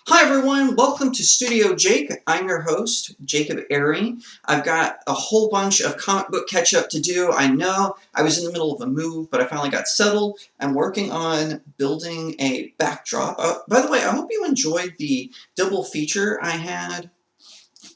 Hi everyone, welcome to Studio Jake. I'm your host, Jacob Airy. I've got a whole bunch of comic book catch-up to do. I know I was in the middle of a move, but I finally got settled. I'm working on building a backdrop. By the way, I hope you enjoyed the double feature I had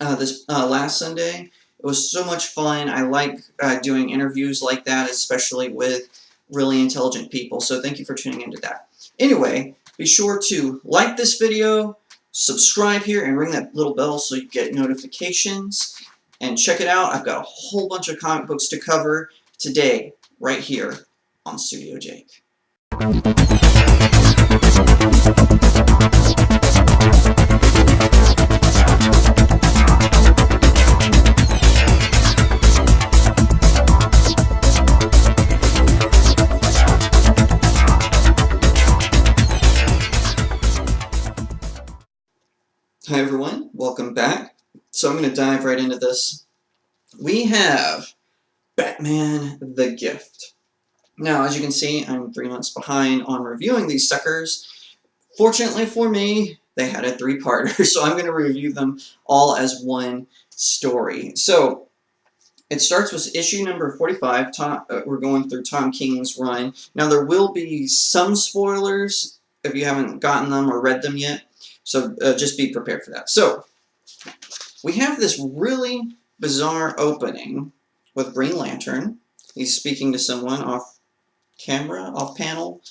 this last Sunday. It was so much fun. I like doing interviews like that, especially with really intelligent people, so thank you for tuning into that. Anyway, be sure to like this video, subscribe here, and ring that little bell so you get notifications. And check it out. I've got a whole bunch of comic books to cover today, right here on Studio Jake. Hi everyone, welcome back. So I'm going to dive right into this. We have Batman the Gift. Now, as you can see, I'm 3 months behind on reviewing these suckers. Fortunately for me, they had a three-parter, so I'm going to review them all as one story. So, it starts with issue number 45. We're going through Tom King's run. Now, there will be some spoilers if you haven't gotten them or read them yet, so just be prepared for that. So, we have this really bizarre opening with Green Lantern. He's speaking to someone off camera, off panel,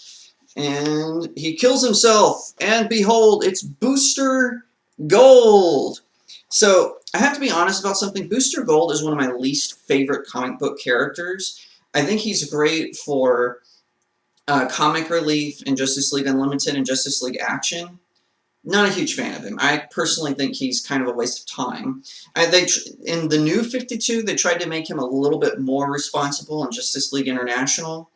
and he kills himself, and behold, it's Booster Gold. So, I have to be honest about something. Booster Gold is one of my least favorite comic book characters. I think he's great for comic relief in Justice League Unlimited and Justice League Action. Not a huge fan of him. I personally think he's kind of a waste of time. In the new 52, they tried to make him a little bit more responsible in Justice League International.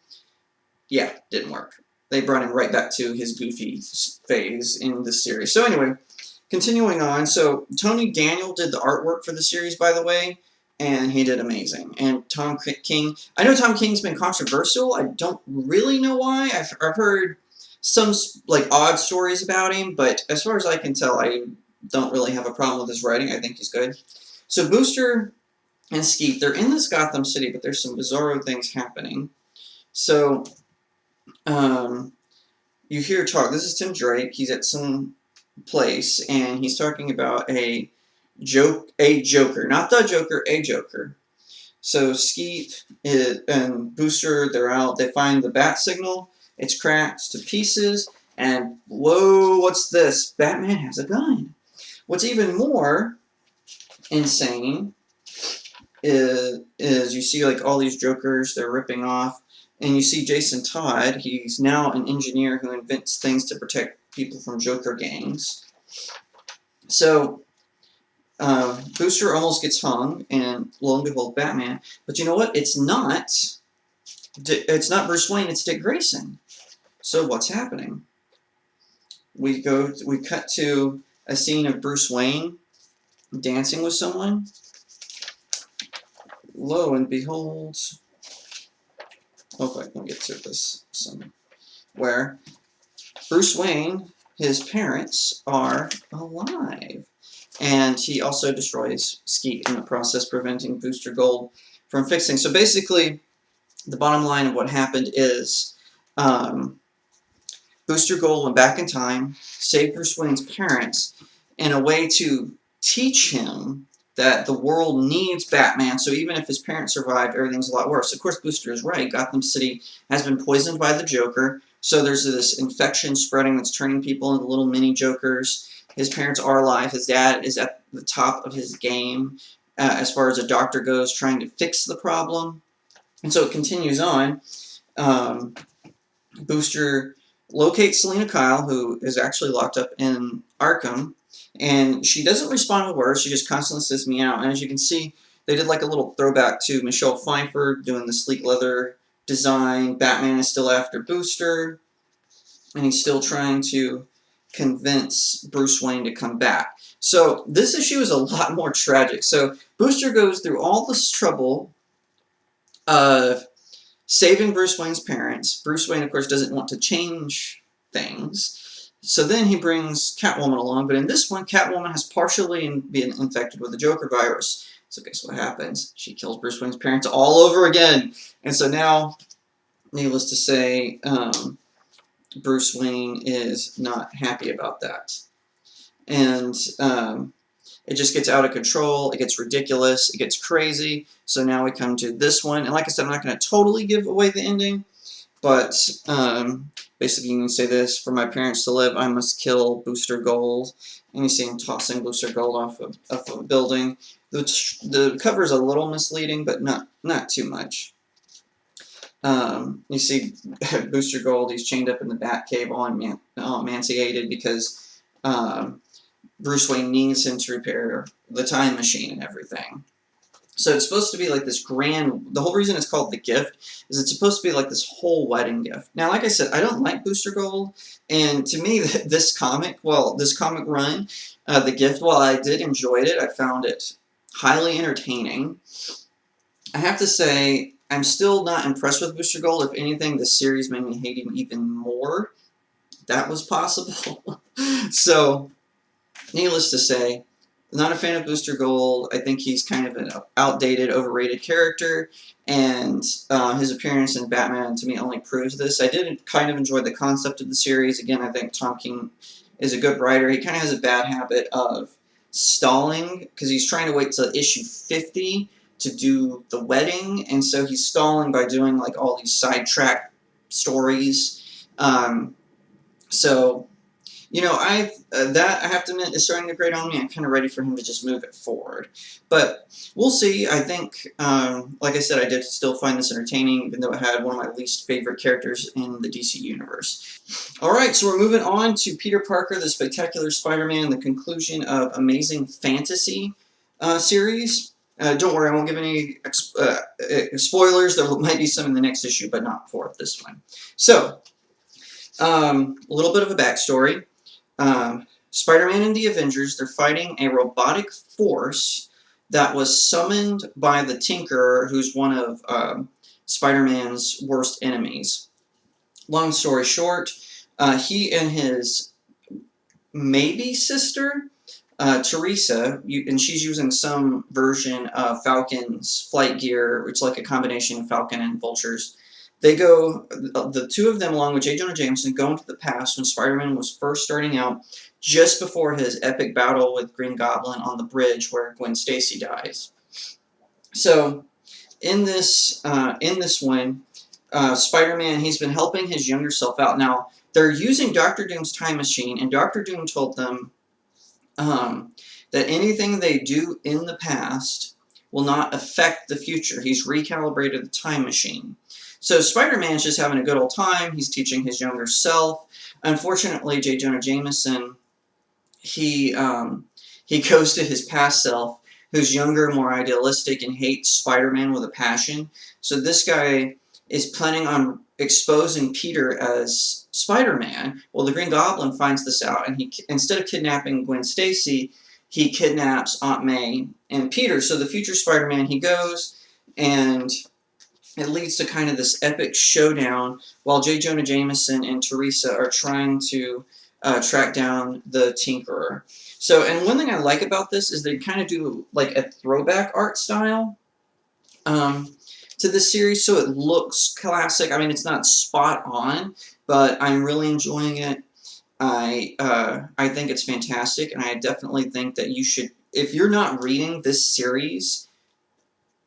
Yeah, didn't work. They brought him right back to his goofy phase in the series. So anyway, continuing on. So Tony Daniel did the artwork for the series, by the way, and he did amazing. And Tom King, I know Tom King's been controversial. I don't really know why. I've heard some like odd stories about him, but as far as I can tell, I don't really have a problem with his writing. I think he's good. So Booster and Skeet, they're in this Gotham City, but there's some bizarro things happening. So you hear talk. This is Tim Drake. He's at some place, and he's talking about a Joker, not the Joker, a Joker. So Skeet and Booster, they're out. They find the bat signal. It's cracked to pieces, and whoa, what's this? Batman has a gun. What's even more insane is you see like all these Jokers, they're ripping off, and you see Jason Todd. He's now an engineer who invents things to protect people from Joker gangs. So Booster almost gets hung, and lo and behold, Batman. But you know what? It's not Bruce Wayne, it's Dick Grayson. So what's happening? We cut to a scene of Bruce Wayne dancing with someone. Lo and behold, hope I can get to this somewhere. Bruce Wayne, his parents are alive. And he also destroys Skeet in the process, preventing Booster Gold from fixing. So basically, the bottom line of what happened is Booster Gold went back in time, saved Bruce Wayne's parents in a way to teach him that the world needs Batman, so even if his parents survived, everything's a lot worse. Of course, Booster is right. Gotham City has been poisoned by the Joker, so there's this infection spreading that's turning people into little mini Jokers. His parents are alive. His dad is at the top of his game as far as a doctor goes, trying to fix the problem. And so it continues on. Booster locates Selina Kyle, who is actually locked up in Arkham, and she doesn't respond with words. She just constantly says meow. And as you can see, they did like a little throwback to Michelle Pfeiffer doing the sleek leather design. Batman is still after Booster, and he's still trying to convince Bruce Wayne to come back. So this issue is a lot more tragic. So Booster goes through all this trouble of saving Bruce Wayne's parents. Bruce Wayne, of course, doesn't want to change things. So then he brings Catwoman along, but in this one, Catwoman has partially been infected with the Joker virus. So guess what happens? She kills Bruce Wayne's parents all over again. And so now, needless to say, Bruce Wayne is not happy about that. And it just gets out of control. It gets ridiculous. It gets crazy. So now we come to this one. And like I said, I'm not going to totally give away the ending. But basically you can say this: for my parents to live, I must kill Booster Gold. And you see him tossing Booster Gold off of a building. The cover is a little misleading, but not too much. You see Booster Gold, he's chained up in the Batcave, all emaciated because Bruce Wayne needs him to repair the time machine and everything. So it's supposed to be like this grand, the whole reason it's called The Gift is it's supposed to be like this whole wedding gift. Now, like I said, I don't like Booster Gold, and to me, this comic run, The Gift, while I did enjoy it, I found it highly entertaining. I have to say, I'm still not impressed with Booster Gold. If anything, this series made me hate him even more. That was possible. So, needless to say, not a fan of Booster Gold. I think he's kind of an outdated, overrated character, and his appearance in Batman, to me, only proves this. I did kind of enjoy the concept of the series. Again, I think Tom King is a good writer. He kind of has a bad habit of stalling, because he's trying to wait till issue 50 to do the wedding, and so he's stalling by doing like all these sidetrack stories. So, you know, that I have to admit is starting to grate on me. I'm kind of ready for him to just move it forward. But we'll see. I think, like I said, I did still find this entertaining, even though it had one of my least favorite characters in the DC Universe. Alright, so we're moving on to Peter Parker, the Spectacular Spider-Man, the conclusion of Amazing Fantasy series. Don't worry, I won't give any spoilers. There might be some in the next issue, but not for this one. So, a little bit of a backstory. Spider-Man and the Avengers, they're fighting a robotic force that was summoned by the Tinkerer, who's one of Spider-Man's worst enemies. Long story short, he and his maybe sister, Teresa, and she's using some version of Falcon's flight gear, which is like a combination of Falcon and Vulture's. They go, the two of them, along with J. Jonah Jameson, go into the past when Spider-Man was first starting out, just before his epic battle with Green Goblin on the bridge where Gwen Stacy dies. So, in this one, Spider-Man, he's been helping his younger self out. Now, they're using Dr. Doom's time machine, and Dr. Doom told them that anything they do in the past will not affect the future. He's recalibrated the time machine. So Spider-Man's just having a good old time. He's teaching his younger self. Unfortunately, J. Jonah Jameson, he goes to his past self, who's younger, more idealistic, and hates Spider-Man with a passion. So this guy is planning on exposing Peter as Spider-Man. Well, the Green Goblin finds this out, and he, instead of kidnapping Gwen Stacy, he kidnaps Aunt May and Peter. So the future Spider-Man, he goes, and it leads to kind of this epic showdown while J. Jonah Jameson and Teresa are trying to track down the Tinkerer. So, and one thing I like about this is they kind of do like a throwback art style to this series, so it looks classic. I mean, it's not spot on, but I'm really enjoying it. I think it's fantastic, and I definitely think that you should, if you're not reading this series,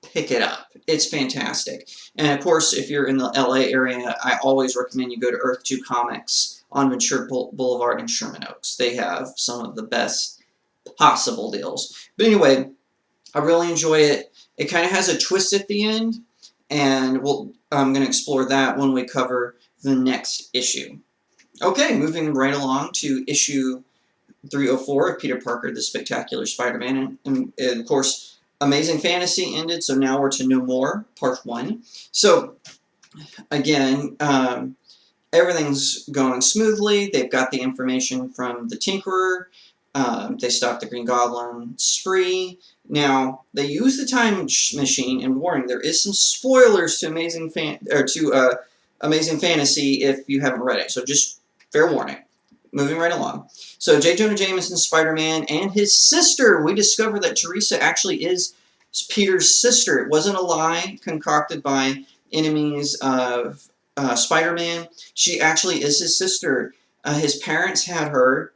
pick it up. It's fantastic. And of course, if you're in the LA area, I always recommend you go to Earth 2 Comics on Ventura Boulevard in Sherman Oaks. They have some of the best possible deals. But anyway, I really enjoy it. It kind of has a twist at the end, and I'm going to explore that when we cover the next issue. Okay, moving right along to issue 304 of Peter Parker, the Spectacular Spider-Man. And of course, Amazing Fantasy ended, so now we're to No More, Part 1. So, again, everything's going smoothly. They've got the information from the Tinkerer. They stopped the Green Goblin spree. Now, they use the time machine, and warning, there is some spoilers to Amazing Fantasy if you haven't read it. So just fair warning. moving right along. So J. Jonah Jameson's Spider-Man and his sister. We discover that Teresa actually is Peter's sister. It wasn't a lie concocted by enemies of Spider-Man. She actually is his sister. His parents had her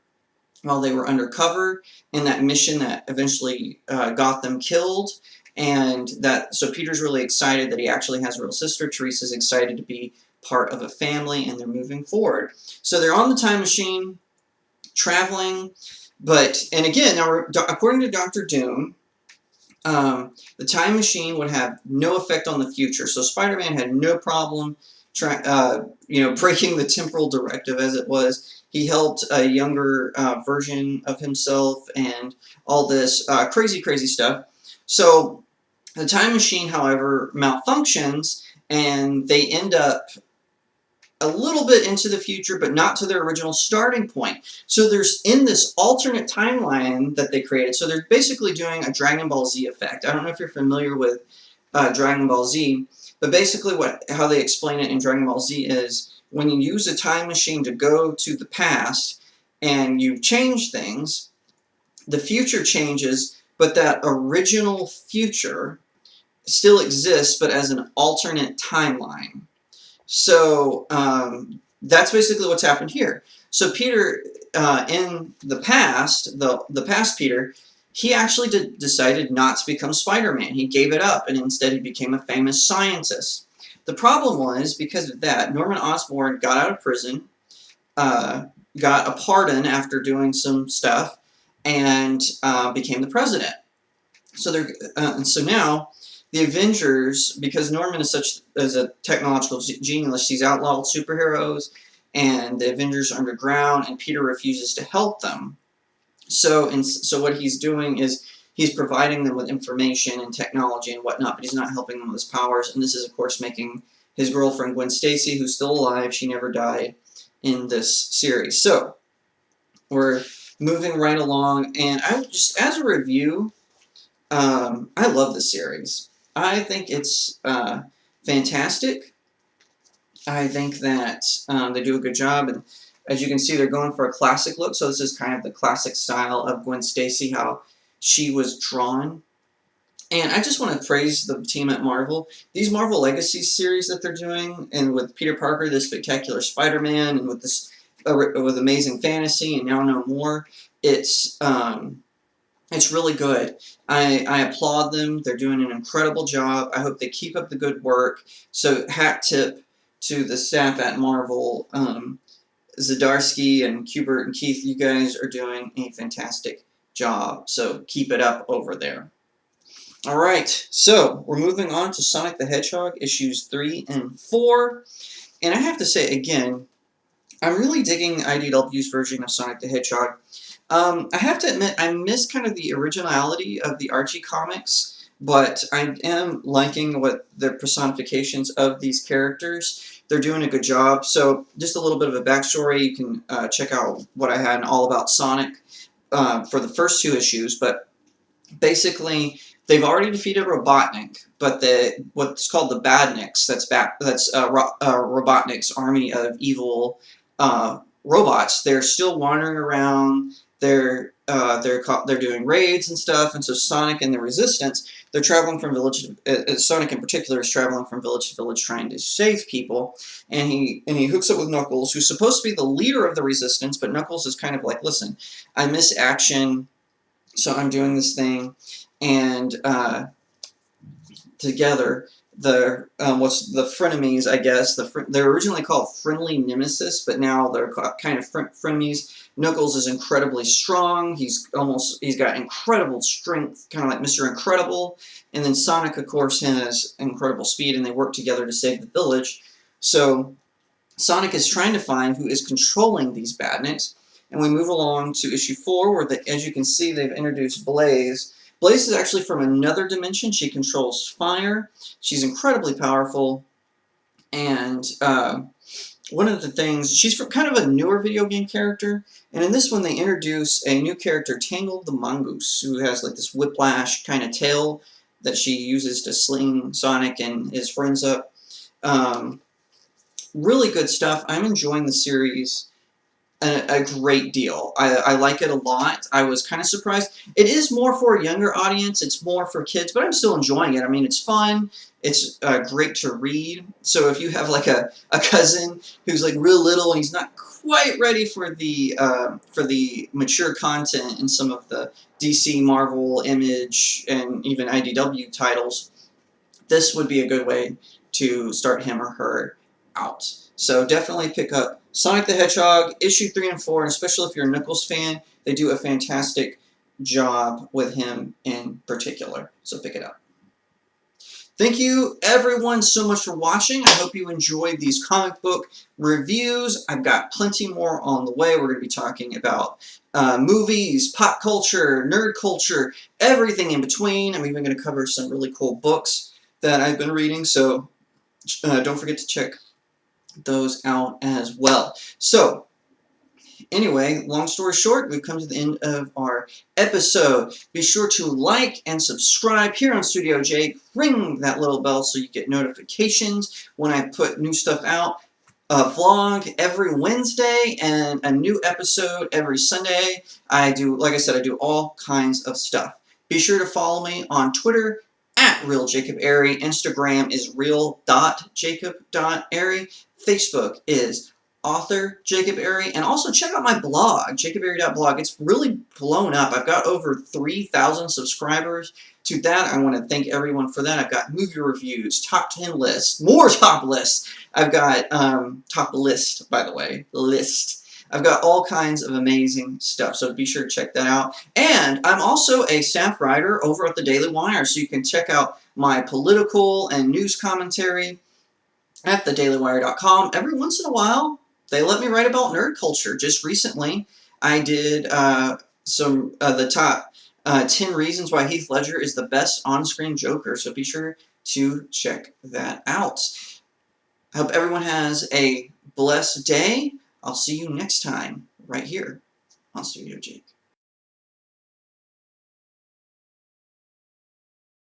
while they were undercover in that mission that eventually got them killed. And so Peter's really excited that he actually has a real sister. Teresa's excited to be part of a family, and they're moving forward. So they're on the time machine, traveling, and again, now, according to Dr. Doom, the time machine would have no effect on the future. So Spider-Man had no problem breaking the temporal directive, as it was. He helped a younger version of himself and all this crazy stuff. So the time machine, however, malfunctions, and they end up a little bit into the future, but not to their original starting point. So there's in this alternate timeline that they created. So they're basically doing a Dragon Ball Z effect. I don't know if you're familiar with Dragon Ball Z, but basically how they explain it in Dragon Ball Z is when you use a time machine to go to the past and you change things, the future changes, but that original future still exists, but as an alternate timeline. So that's basically what's happened here. So Peter, in the past, the past Peter, he actually decided not to become Spider-Man. He gave it up, and instead he became a famous scientist. The problem was, because of that, Norman Osborn got out of prison, got a pardon after doing some stuff, and became the president. So so now the Avengers, because Norman is such as a technological genius, he's outlawed superheroes, and the Avengers are underground, and Peter refuses to help them. So what he's doing is he's providing them with information and technology and whatnot, but he's not helping them with his powers. And this is, of course, making his girlfriend Gwen Stacy, who's still alive, she never died in this series. So we're moving right along, and I just, as a review, I love this series. I think it's fantastic. I think that they do a good job, and as you can see, they're going for a classic look. So this is kind of the classic style of Gwen Stacy, how she was drawn. And I just want to praise the team at Marvel. These Marvel Legacy series that they're doing, and with Peter Parker, the Spectacular Spider-Man, and with this with Amazing Fantasy, and now No More, it's really good. I applaud them. They're doing an incredible job. I hope they keep up the good work. So hat tip to the staff at Marvel. Zdarsky and Kubert and Keith, you guys are doing a fantastic job. So keep it up over there. Alright, so we're moving on to Sonic the Hedgehog, issues 3 and 4. And I have to say, again, I'm really digging IDW's version of Sonic the Hedgehog. I have to admit, I miss kind of the originality of the Archie comics, but I am liking what the personifications of these characters. They're doing a good job. So just a little bit of a backstory. You can check out what I had in All About Sonic for the first 2 issues, but basically they've already defeated Robotnik, but what's called the Badniks, that's Robotnik's army of evil robots, they're still wandering around. They're doing raids and stuff, and so Sonic and the Resistance, they're traveling from village to, Sonic in particular is traveling from village to village trying to save people, and he hooks up with Knuckles, who's supposed to be the leader of the Resistance, but Knuckles is kind of like, listen, I miss action, so I'm doing this thing, and together, what's the frenemies, I guess. They're originally called Friendly Nemesis, but now they're kind of frenemies. Knuckles is incredibly strong. He's got incredible strength, kind of like Mr. Incredible. And then Sonic, of course, has incredible speed, and they work together to save the village. So Sonic is trying to find who is controlling these badniks. And we move along to issue 4, where, as you can see, they've introduced Blaze. Blaze is actually from another dimension. She controls fire. She's incredibly powerful. And one of the things, she's from kind of a newer video game character. And in this one, they introduce a new character, Tangled the Mongoose, who has like this whiplash kind of tail that she uses to sling Sonic and his friends up. Really good stuff. I'm enjoying the series. a great deal. I like it a lot. I was kind of surprised. It is more for a younger audience. It's more for kids, but I'm still enjoying it. I mean, it's fun. It's great to read. So if you have like a cousin who's like real little and he's not quite ready for the mature content in some of the DC, Marvel, Image, and even IDW titles, this would be a good way to start him or her out. So definitely pick up Sonic the Hedgehog, issue 3 and 4, and especially if you're a Knuckles fan, they do a fantastic job with him in particular. So pick it up. Thank you everyone so much for watching. I hope you enjoyed these comic book reviews. I've got plenty more on the way. We're going to be talking about movies, pop culture, nerd culture, everything in between. I'm even going to cover some really cool books that I've been reading, so don't forget to check those out as well. So, anyway, long story short, we've come to the end of our episode. Be sure to like and subscribe here on StudioJake. Ring that little bell so you get notifications when I put new stuff out. A vlog every Wednesday and a new episode every Sunday. Like I said, I do all kinds of stuff. Be sure to follow me on Twitter at RealJacobAiry. Instagram is real.jacob.airy. Facebook is author Jacob Airy, and also check out my blog, jacobairy.blog. It's really blown up. I've got over 3,000 subscribers. To that, I want to thank everyone for that. I've got movie reviews, top 10 lists, more top lists. I've got top list, by the way, list. I've got all kinds of amazing stuff, so be sure to check that out. And I'm also a staff writer over at the Daily Wire, so you can check out my political and news commentary at thedailywire.com. Every once in a while, they let me write about nerd culture. Just recently, I did the top 10 reasons why Heath Ledger is the best on-screen Joker, so be sure to check that out. I hope everyone has a blessed day. I'll see you next time, right here on StudioJake.